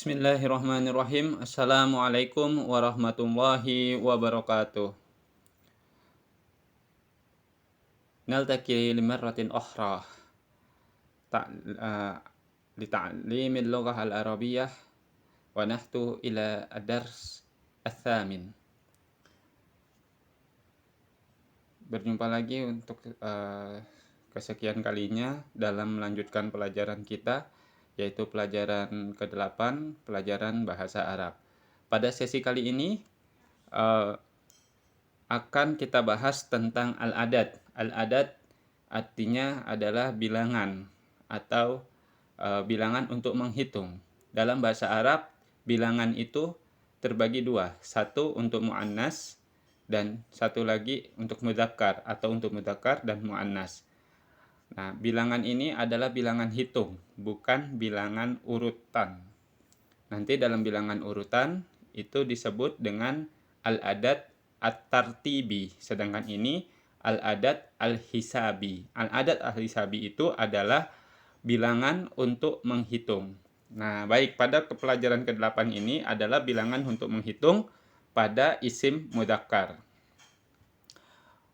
Bismillahirrahmanirrahim. Assalamualaikum warahmatullahi wabarakatuh. Naltaqi limarratin ukhra لتعليم اللغة العربية ونحن إلى الدرس الثامن. Berjumpa lagi untuk kesekian kalinya dalam melanjutkan pelajaran kita, yaitu pelajaran ke-8, pelajaran bahasa Arab. Pada sesi kali ini akan kita bahas tentang al-adad. Al-adad artinya adalah bilangan atau bilangan untuk menghitung. Dalam bahasa Arab, bilangan itu terbagi dua. Satu untuk mu'annas dan satu lagi untuk mudzakkar atau untuk mudzakkar dan mu'annas. Nah, bilangan ini adalah bilangan hitung, bukan bilangan urutan. Nanti dalam bilangan urutan itu disebut dengan al-adad at-tartibi, sedangkan ini al-adad al-hisabi. Al-adad al-hisabi itu adalah bilangan untuk menghitung. Nah, baik, pada pelajaran ke-8 ini adalah bilangan untuk menghitung pada isim mudzakkar.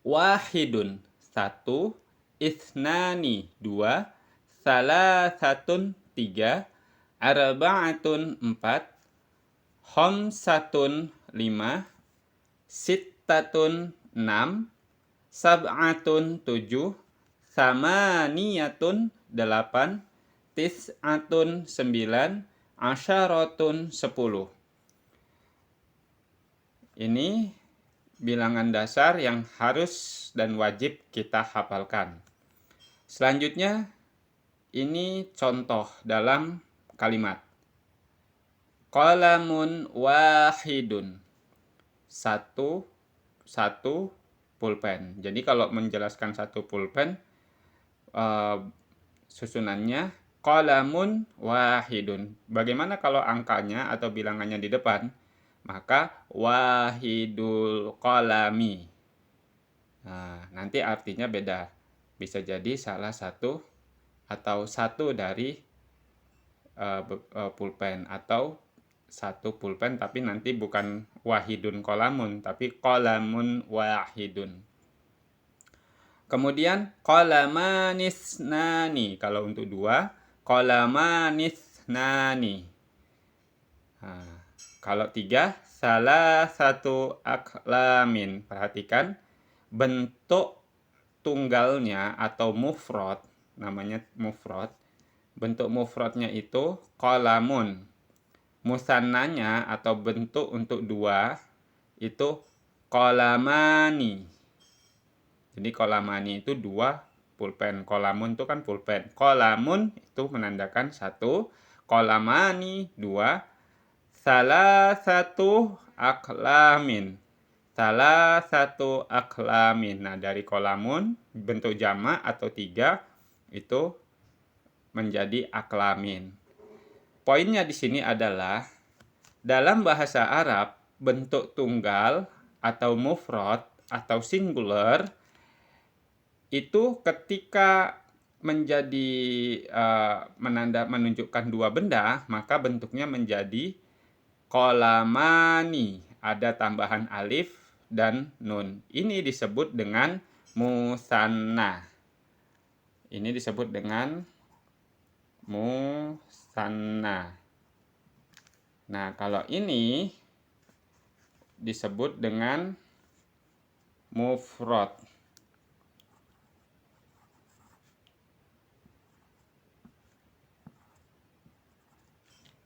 Wahidun, satu, ithnani, dua, salasatun, tiga, arba'atun, empat, khamsatun, lima, sittatun, enam, sab'atun, tujuh, samaniyatun, delapan, tis'atun, sembilan, asyaratun, 10. Ini bilangan dasar yang harus dan wajib kita hafalkan. Selanjutnya, ini contoh dalam kalimat. Qalamun wahidun. Satu pulpen. Jadi kalau menjelaskan satu pulpen, susunannya qalamun wahidun. Bagaimana kalau angkanya atau bilangannya di depan? Maka wahidul qalami. Nah, nanti artinya beda. Bisa jadi salah satu atau satu dari pulpen, atau satu pulpen tapi nanti bukan wahidun qalamun tapi qalamun wahidun. Kemudian qalamanisnani, kalau untuk dua qalamanisnani. Nah, kalau tiga salah satu aklamin. Perhatikan bentuk tunggalnya atau mufrad, namanya mufrad. Bentuk mufradnya itu qalamun. Musannanya atau bentuk untuk dua itu qalamani. Jadi qalamani itu dua pulpen. Qalamun itu kan pulpen. Qalamun itu menandakan satu, qalamani dua, salah satu aklamin. Salah satu aklamin. Nah, dari qalamun bentuk jamak atau tiga itu menjadi aklamin. Poinnya di sini adalah dalam bahasa Arab bentuk tunggal atau mufrad atau singular itu ketika menjadi menunjukkan dua benda, maka bentuknya menjadi qalamani, ada tambahan alif dan nun. Ini disebut dengan musanna. Ini disebut dengan musanna. Nah, kalau ini disebut dengan mufrad.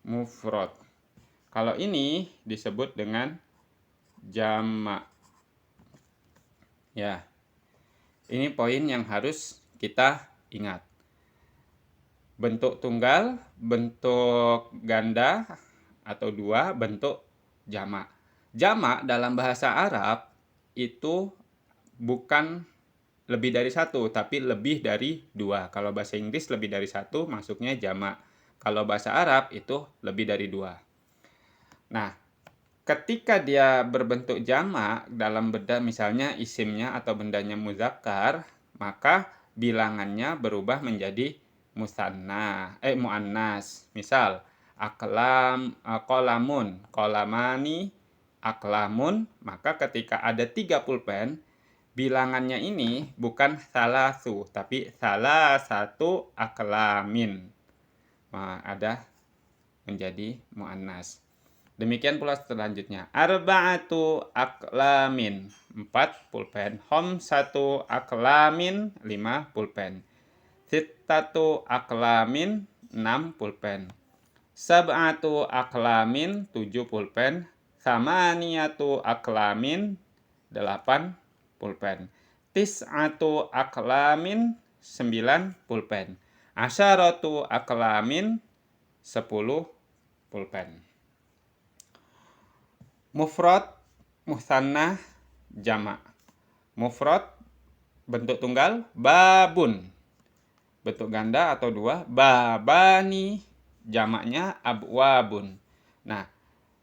Mufrad. Kalau ini disebut dengan jamak. Ya. Ini poin yang harus kita ingat. Bentuk tunggal, bentuk ganda atau dua, bentuk jamak. Jamak dalam bahasa Arab itu bukan lebih dari satu, tapi lebih dari dua. Kalau bahasa Inggris lebih dari satu, masuknya jamak. Kalau bahasa Arab itu lebih dari dua. Nah, ketika dia berbentuk jamak dalam benda, misalnya isimnya atau bendanya mudzakkar, maka bilangannya berubah menjadi muannas. Misal kolamun, kolamani, aklamun, maka ketika ada 3 pulpen, bilangannya ini bukan salasu, tapi salah satu aklamin. Nah, ada menjadi muannas. Demikian pula selanjutnya. Arba'atu aklamin, 4 pulpen. Khamsatu aklamin, 5 pulpen. Sittatu aklamin, 6 pulpen. Sab'atu aklamin, 7 pulpen. Samaniyatu aklamin, 8 pulpen. Tis'atu aklamin, 9 pulpen. Asyaratu aklamin, 10 pulpen. Mufrad, musanna, jamak. Mufrad bentuk tunggal babun. Bentuk ganda atau dua babani, jamaknya abwabun. Nah,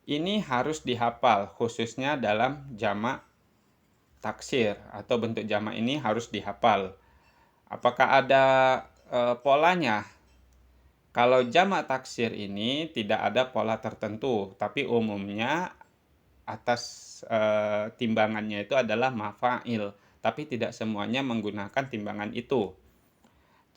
ini harus dihafal khususnya dalam jamak taksir atau bentuk jamak ini harus dihafal. Apakah ada polanya? Kalau jamak taksir ini tidak ada pola tertentu, tapi umumnya atas timbangannya itu adalah mafa'il, tapi tidak semuanya menggunakan timbangan itu.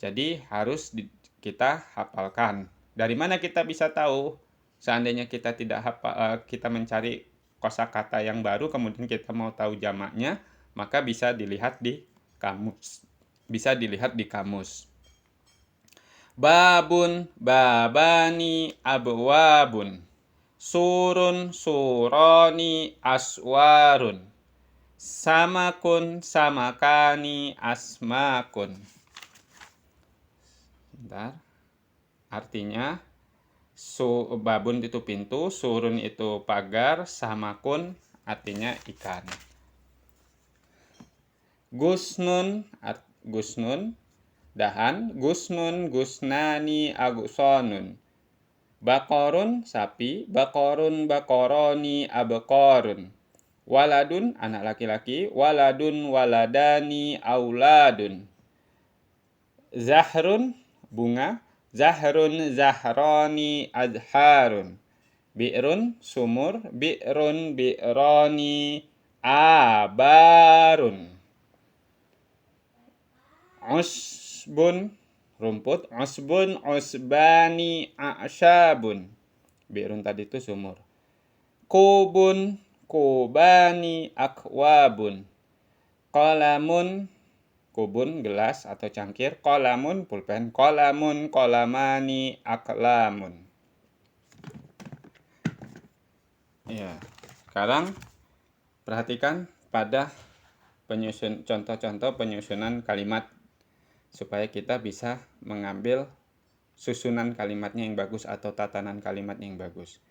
Jadi harus kita hafalkan. Dari mana kita bisa tahu? Seandainya kita tidak hafal, kita mencari kosakata yang baru, kemudian kita mau tahu jamaknya, maka bisa dilihat di kamus. Babun, babani, abwabun. Surun, suroni, aswarun. Samakun, samakani, asmakun. Bentar. Artinya, babun itu pintu, surun itu pagar, samakun artinya ikan. Gusnun, gusnun, dahan. Gusnun, gusnani, agusonun. Bakorun, sapi. Bakorun, bakoroni, abakorun. Waladun, anak laki-laki. Waladun, waladani, auladun. Zahrun, bunga. Zahrun, zahroni, azharun. Bi'run, sumur. Bi'run, bi'roni, abarun. Usbun, rumput. Usbun, usbani, a'syabun. Bi'run tadi itu sumur. Kubun, kubani, akwabun. Qalamun, kubun, gelas atau cangkir. Qalamun, pulpen. Qalamun, qalamani, aklamun. Ya, sekarang perhatikan pada contoh-contoh penyusunan kalimat supaya kita bisa mengambil susunan kalimatnya yang bagus atau tatanan kalimatnya yang bagus.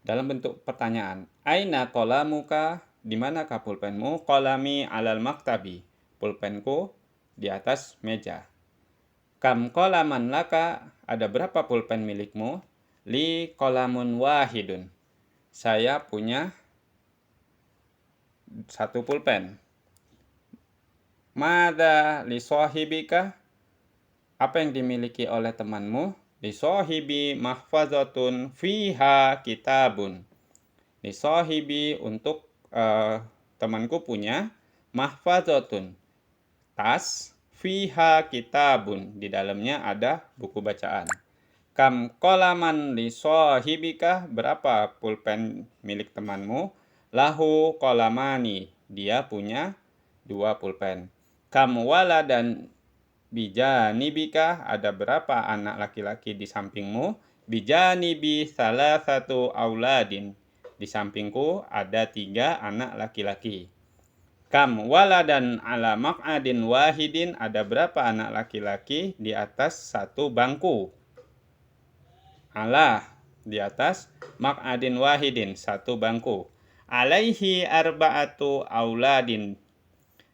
Dalam bentuk pertanyaan, aina qalamuka, di manakah pulpenmu? Qalami alal maktabi, pulpenku di atas meja. Kam qalaman laka, ada berapa pulpen milikmu? Li qalamun wahidun, saya punya 1 pulpen. Mada li sahibika, apa yang dimiliki oleh temanmu? Li sahibi mahfazatun fiha kitabun. Li sahibi untuk temanku punya mahfazatun, tas, fiha kitabun, di dalamnya ada buku bacaan. Kam qalaman li sahibika, berapa pulpen milik temanmu? Lahu qalamani, dia punya 2 pulpen. Kam waladan bijanibika, ada berapa anak laki-laki di sampingmu? Bijanibi salah satu auladin, di sampingku ada 3 anak laki-laki. Kam waladan ala maq'adin wahidin, ada berapa anak laki-laki di atas 1 bangku? Ala, di atas, maq'adin wahidin, 1 bangku. Alaihi arba'atu auladin,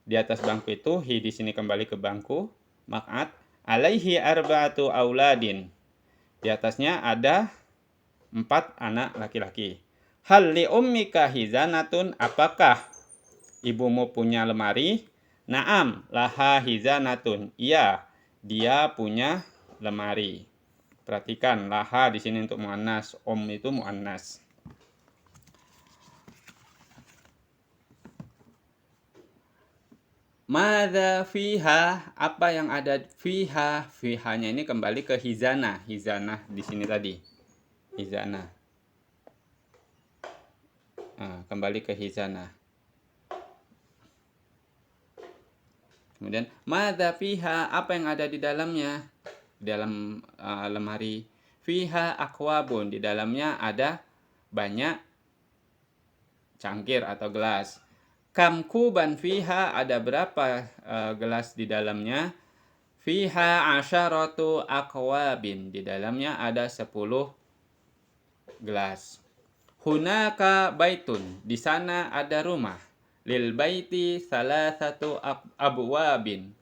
di atas bangku itu, hi di sini kembali ke bangku, maq'ad. Alaihi arba'atu auladin, di atasnya ada 4 anak laki-laki. Hal li ummika hizanatun, apakah ibumu punya lemari? Naam, laha hizanatun, iya, dia punya lemari. Perhatikan, laha di sini untuk muannas, itu muannas. Madza fiha, apa yang ada fiha? Fihanya ini kembali ke hizana. Hizana di sini tadi. Hizana. Kembali ke hizana. Kemudian madza fiha, apa yang ada di dalamnya? Di dalam lemari. Fiha akwabun, di dalamnya ada banyak cangkir atau gelas. Kam kuban fiha, ada berapa gelas di dalamnya? Fiha asyaratu akwabin, di dalamnya ada 10 gelas. Hunaka baitun, di sana ada rumah. Lil baiti salasatu abwabin.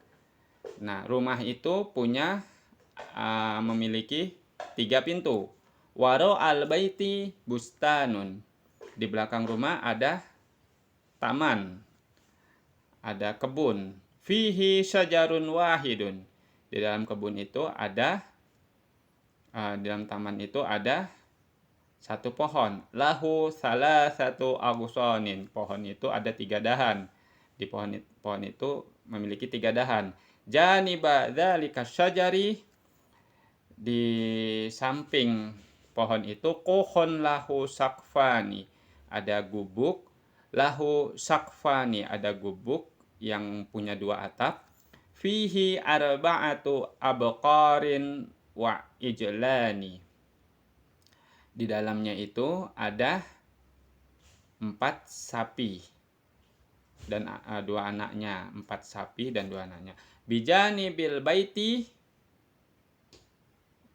Nah, rumah itu punya memiliki 3 pintu. Waro al baiti bustanun, di belakang rumah ada taman, ada kebun. Fihi syajarun wahidun, di dalam kebun itu ada di dalam taman itu ada satu pohon. Lahu salasatu aghsonin, pohon itu ada 3 dahan. Di pohon itu memiliki 3 dahan. Janiba dzalika syajari, di samping pohon itu kohon lahu sakfani, ada gubuk. Lahu sakfani, ada gubuk yang punya 2 atap. Fihi arba'atu abqarin wa ijlani, di dalamnya itu ada 4 sapi dan 2 anaknya. 4 sapi dan 2 anaknya. Bijani bil baiti,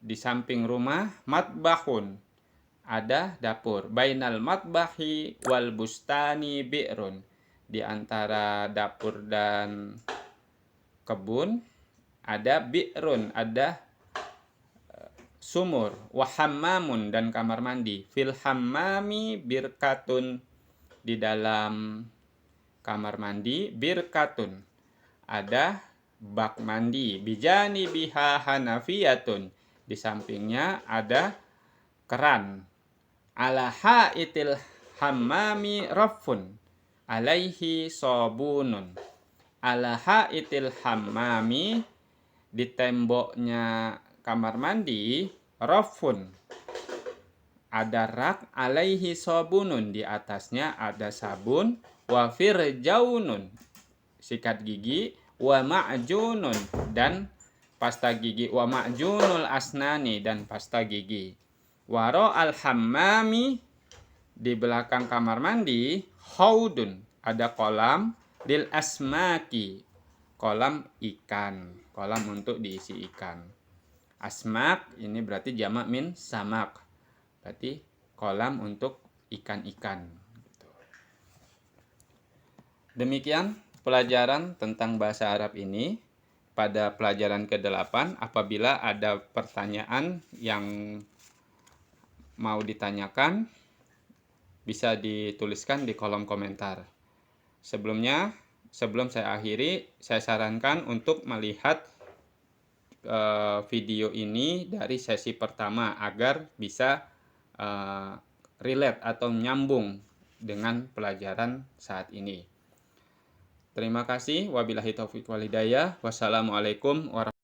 di samping rumah. Matbahun, ada dapur. Bainal matbahi wal bustani bi'run, di antara dapur dan kebun ada bi'run, ada sumur. Wahammamun, dan kamar mandi. Fil hammami birkatun, di dalam kamar mandi. Birkatun, ada bak mandi. Bijani biha hanafiyatun, di sampingnya ada keran. Ala haitil hammami raffun, alaihi sobunun. Ala haitil hammami, di temboknya kamar mandi. Raffun, ada rak. Alaihi sobunun, di atasnya ada sabun. Wa firjaunun, sikat gigi. Wa ma'junun, dan pasta gigi. Wa ma'junul asnani, dan pasta gigi. Waro al hammami, di belakang kamar mandi. Haudun, ada kolam. Lil asmaki, kolam ikan, kolam untuk diisi ikan. Asmak ini berarti jamak min samak, berarti kolam untuk ikan-ikan. Demikian pelajaran tentang bahasa Arab ini. Pada pelajaran ke-8, apabila ada pertanyaan yang mau ditanyakan, bisa dituliskan di kolom komentar. Sebelum saya akhiri, saya sarankan untuk melihat video ini dari sesi pertama agar bisa relate atau nyambung dengan pelajaran saat ini. Terima kasih. Wabillahi taufiq wal hidayah. Wassalamualaikum warahmatullahi wabarakatuh.